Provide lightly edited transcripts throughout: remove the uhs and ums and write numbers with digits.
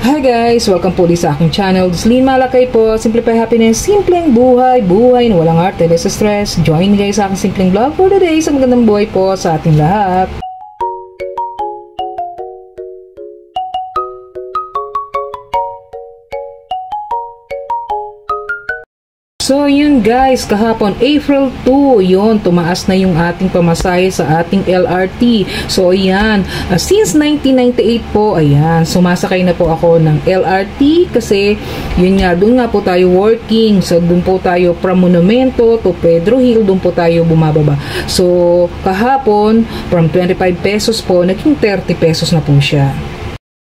Hi guys! Welcome po ulit sa aking channel. Slim Malakay po. Simplify happiness, simpleng buhay. Buhay na walang arte, less stress. Join me guys sa aking simpleng vlog for today. Sa magandang buhay po sa ating lahat. So yun guys, kahapon April 2, yun, tumaas na yung ating pamasahe sa ating LRT. So ayan, since 1998 po, ayan, sumasakay na po ako ng LRT kasi yun nga, doon nga po tayo working. So doon po tayo from Monumento to Pedro Hill, doon po tayo bumababa. So kahapon, from 25 pesos po, naging 30 pesos na po siya.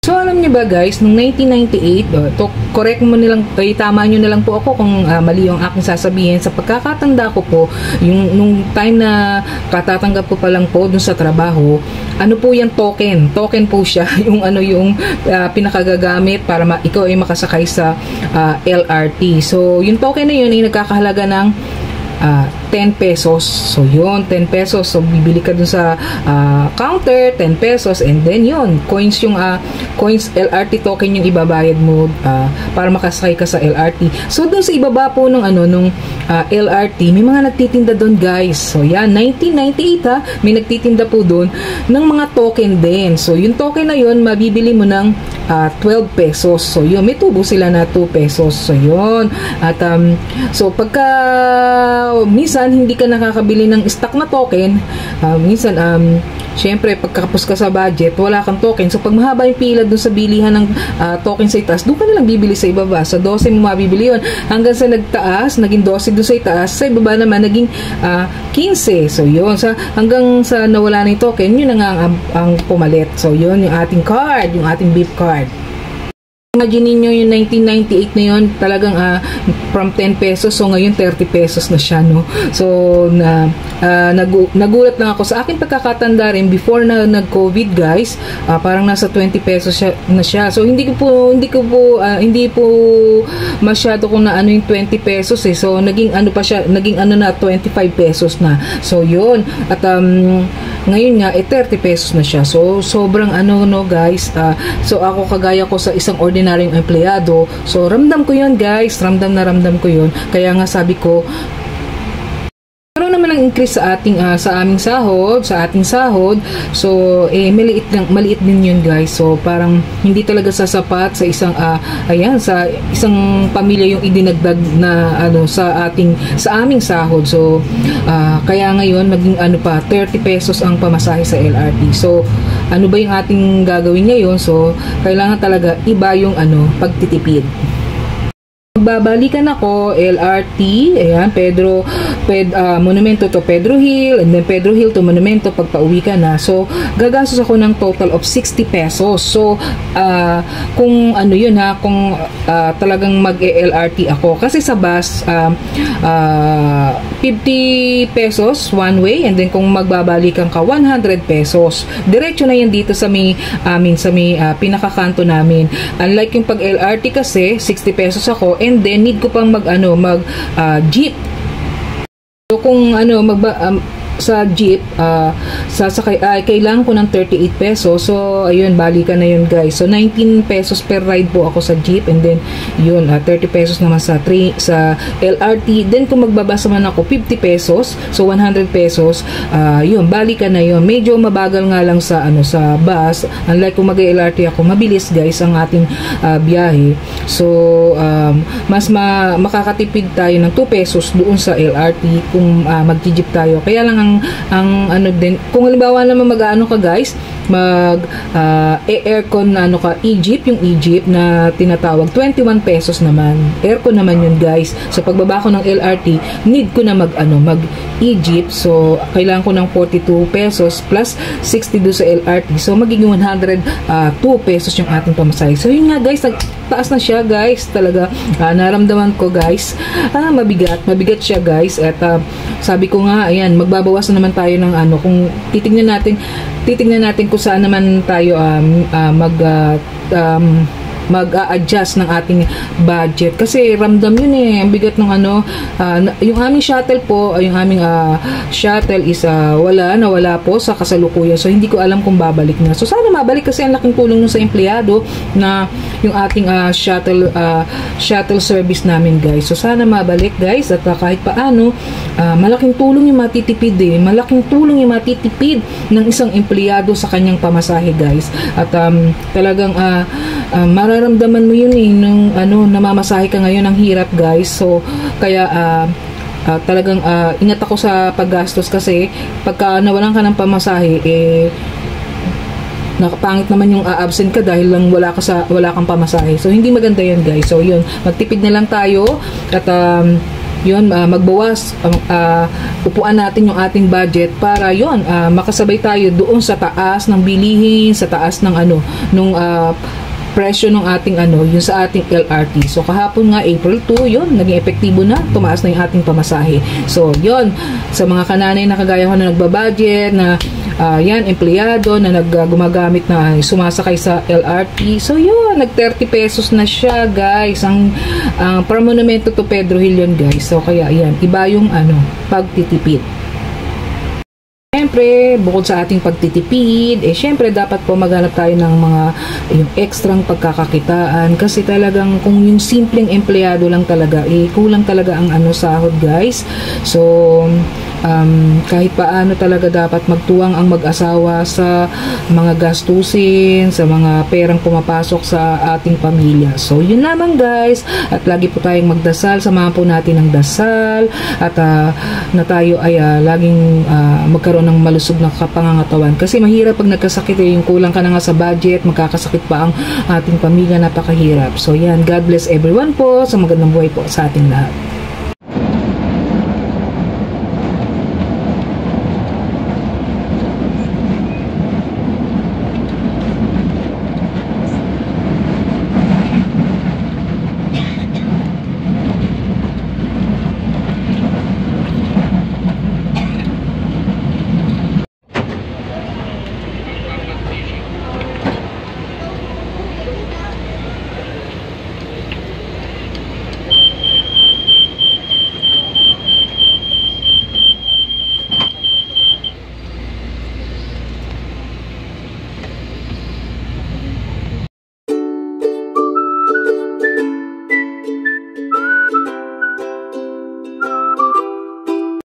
So alam niyo ba guys, noong 1998, correct mo nilang, tama nyo na lang po ako kung mali yung aking sasabihin. Sa pagkakatanda ko po, nung time na katatanggap ko pa lang po dun sa trabaho, ano po yung token? Token po siya, yung pinakagagamit para ikaw ay makasakay sa LRT. So yung token na yun ay nagkakahalaga ng 10 pesos. So yun, 10 pesos. So bibili ka dun sa counter, 10 pesos, and then yun, coins yung coins, LRT token yung ibabayad mo para makasakay ka sa LRT. So dun sa ibaba po ng nung LRT, may mga nagtitinda doon guys. So yan, 1998 may nagtitinda po doon ng mga token din. So yung token na yun, mabibili mo ng 12 pesos. So yun, may tubo sila na 2 pesos. So yun. At so pagka minsan hindi ka nakakabili ng stock na token, minsan syempre pagkakapos ka sa budget, wala kang token. So pag mahaba yung pila dun sa bilihan ng token sa itaas, doon ka nalang bibili sa ibaba. Sa 12 mo mabibili yun. Hanggang sa nagtaas, naging 12 dun sa itaas, sa ibaba naman naging 15. So yun, hanggang sa nawala na yung token, yun na nga ang pumalit. So yun, yung ating card, yung ating beep card. Imagine niyo yung 1998 na yun, talagang from 10 pesos, so ngayon 30 pesos na siya, no? So, nagulat lang ako. Sa akin pagkakatanda rin, before na nag-COVID, guys, parang nasa 20 pesos na siya. So, hindi po masyado kung na yung 20 pesos eh. So, naging pa siya, naging na 25 pesos na. So, yun. At, ngayon nga, 30 pesos na siya. So, sobrang no, guys. So, ako kagaya ko sa isang ordinaryong empleyado. So, ramdam ko yun, guys. Ramdam ko yun. Kaya nga sabi ko, meron naman ang increase sa aming sahod, sa ating sahod. So, maliit din yun, guys. So, parang hindi talaga sasapat sa isang sa isang pamilya yung idinagdag na sa aming sahod. So, kaya ngayon naging 30 pesos ang pamasahe sa LRT. So, ano ba yung ating gagawin ngayon? So, kailangan talaga iba yung pagtitipid. Babalikan ako, LRT, ayan, Monumento to Pedro Hill, and then Pedro Hill to Monumento pag pauwi ka na. So, gagastos ako ng total of 60 pesos. So, kung kung talagang mag-LRT ako. Kasi sa bus, 50 pesos one way, and then kung magbabalikan ka, 100 pesos. Diretso na yan dito sa pinakakanto namin. Unlike yung pag LRT kasi, 60 pesos ako, and then need ko pang jeep. So kung sa jeep, sasakay, kailangan ko ng 38 pesos. So, ayun, balikan na yun, guys. So, 19 pesos per ride po ako sa jeep. And then, yun, 30 pesos naman sa LRT. Then, kung magbabasa man ako, 50 pesos. So, 100 pesos. Yun, balikan na yun. Medyo mabagal nga lang sa bus. Unlike kung mag-LRT ako, mabilis, guys, ang ating biyahe. So, mas makakatipid tayo ng 2 pesos doon sa LRT kung mag-jeep tayo. Kaya lang ang din, kung halimbawa naman ka guys, aircon na e-jeep, yung e-jeep na tinatawag, 21 pesos naman. Aircon naman yun, guys. So pagbaba ko ng LRT, need ko na mag e-jeep. So kailangan ko ng 42 pesos plus 60 do sa LRT. So magiging 102 pesos yung ating pamasahe. So yun nga, guys, taas na siya, guys. Talaga naramdaman ko, guys. Mabigat siya, guys. At sabi ko nga, ayan, magbabawas na naman tayo ng kung titingnan natin kung saan naman tayo mag-a-adjust ng ating budget. Kasi ramdam yun eh, ang bigat ng yung aming shuttle po, yung aming shuttle is wala po sa kasalukuyan. So hindi ko alam kung babalik na. So sana mabalik kasi ang laking tulong nun sa empleyado na yung ating shuttle service namin guys. So sana mabalik guys at kahit paano malaking tulong yung matitipid malaking tulong yung matitipid ng isang empleyado sa kanyang pamasahe guys. At talagang mararamdaman mo yun nung namamasahe ka ngayon, ang hirap guys. So kaya talagang ingat ako sa paggastos kasi pagka nawalan ka ng pamasahe nakapangit naman yung absent ka dahil lang wala kang pamasahe. So hindi maganda yun guys. So yun, magtipid na lang tayo at yun, magbawas upuan natin yung ating budget para yun, makasabay tayo doon sa taas ng bilihin, sa taas ng presyo ng ating yung sa ating LRT. So kahapon nga April 2, yun, naging epektibo na, tumaas na yung ating pamasahe. So yun, sa mga kananay na kagaya ko na nagbabudget na yan, empleyado na gumagamit na sumasakay sa LRT. So yun, nag 30 pesos na siya guys. Ang Monumento to Pedro Hill yun guys. So kaya yan, iba yung pagtitipid. Siyempre, bukod sa ating pagtitipid, siyempre dapat po maghanap tayo ng mga yung ekstrang pagkakakitaan kasi talagang kung yung simpleng empleyado lang talaga, kulang talaga ang sahod guys. So, kahit paano talaga dapat magtuwang ang mag-asawa sa mga gastusin, sa mga perang pumapasok sa ating pamilya. So, yun lamang guys. At lagi po tayong magdasal, samahan po natin ng dasal at na tayo ay laging magkaroon ng malusog na kapangangatawan. Kasi mahirap pag nagkasakit yung kulang ka na nga sa budget, magkakasakit pa ang ating pamilya, napakahirap. So, yan. God bless everyone po. Sa magandang buhay po sa ating lahat.